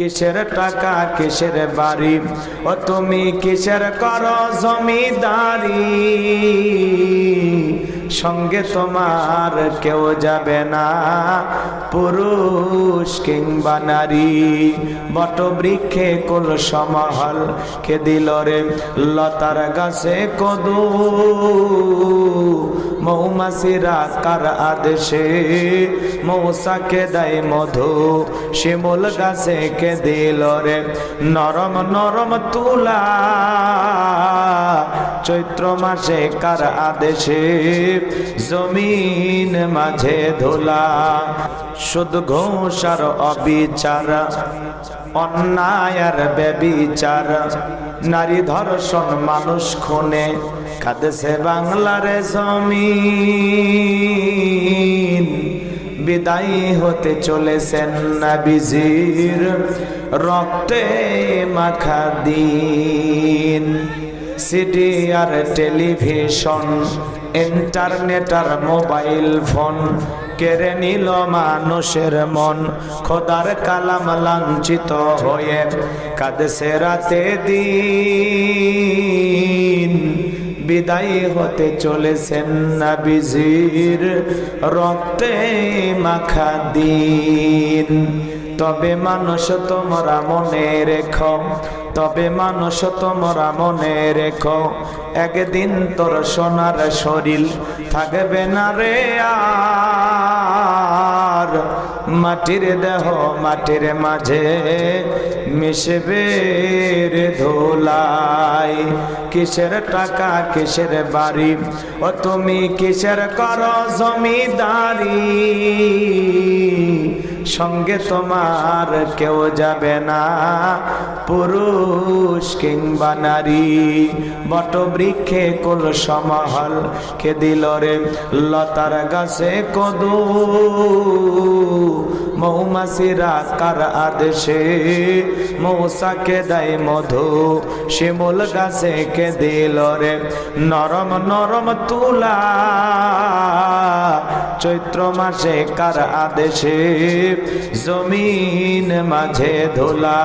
কিসের টাকা কিসের বাড়ি, ও তুমি কিসের করো জমিদারি, সঙ্গে তোমার কেউ যাবে না পুরুষ কিংবা নারী। বটবৃক্ষে কুল সমহল কে দিল রে লতার গাছে কদু, মৌমাছিরা কার আদেশে মৌসাকে দেয় মধু, শিমুল গাছে কে দিল রে নরম নরম তুলা, চৈত্র মাসে কার আদেশে জমিন মাঝে ধুলা। শুধু ঘুষ আর অবিচার, অন্যায় আর ব্যভিচার, নারী ধর্ষণ মানুষ খুনে কাঁদেছে বাংলার জমিন। বিদায় হতে চলেছেন নবীজির রক্তে মাখা দিন। সিডি আর টেলিভিশন, ইন্টারনেট আর মোবাইল ফোন কেড়ে নিল মানুষের মন। খোদার কালাম লাঞ্ছিত হয়ে কাঁদেছে রাতে দিন। বিদায় হতে চলেছেন নবীজির রক্তে মাখা দিন। তবে মানুষ তোমরা মনে রেখো, তবে মানুষ তোমরা মনে রেখো, একদিন তোর সোনার শরীর থাকবে না রে আর। মাটির দেহ মাটির মাঝে মিশবে রে ধুলাই। কিসের টাকা কিসের বাড়ি, ও তুমি কিসের করো জমিদারি, সঙ্গে তোমার কেউ যাবে না পুরুষ কিংবা নারী। বটবৃক্ষে কুল সমহল কে দিল রে লতার গাছে কদু, মৌমাছিরা কার আদেশে মৌসাকে দেয় মধু, শিমুল গাছে কে দিল রে নরম নরম তুলা, চৈত্র মাসে কার আদেশে জমিন মাঝে ধুলা।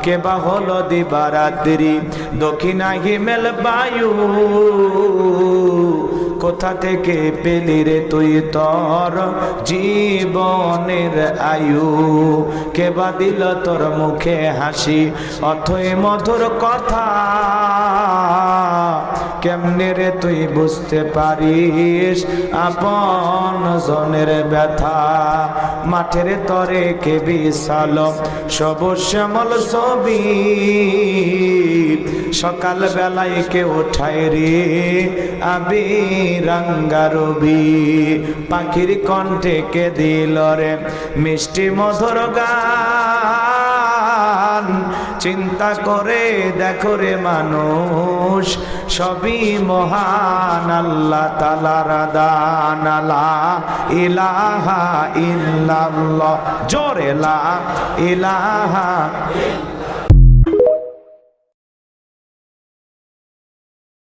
কেবা হলো দিবারাত্রি দক্ষিণা হিমেল বায়ু, কোথা থেকে পেলি রে তুই তোর জীবনের আয়ু। কেবা দিল তোর মুখে হাসি অথই মধুর কথা, কেমনে রে তুই বুঝতে পারিস আপন জনের ব্যথা। মাঠের তরে কে বিশাল সবুজ শ্যামল ছবি, সকাল বেলায় কে উঠায় রে আবি রাঙ্গা রবি। পাখির কণ্ঠে কে দিল রে মিষ্টি মধুর গান, চিন্তা করে দেখো রে মানুষ সবই মহান আল্লাহ তাআলার দান। লা ইলাহা ইল্লাল্লাহ, জোরে লা ইলাহা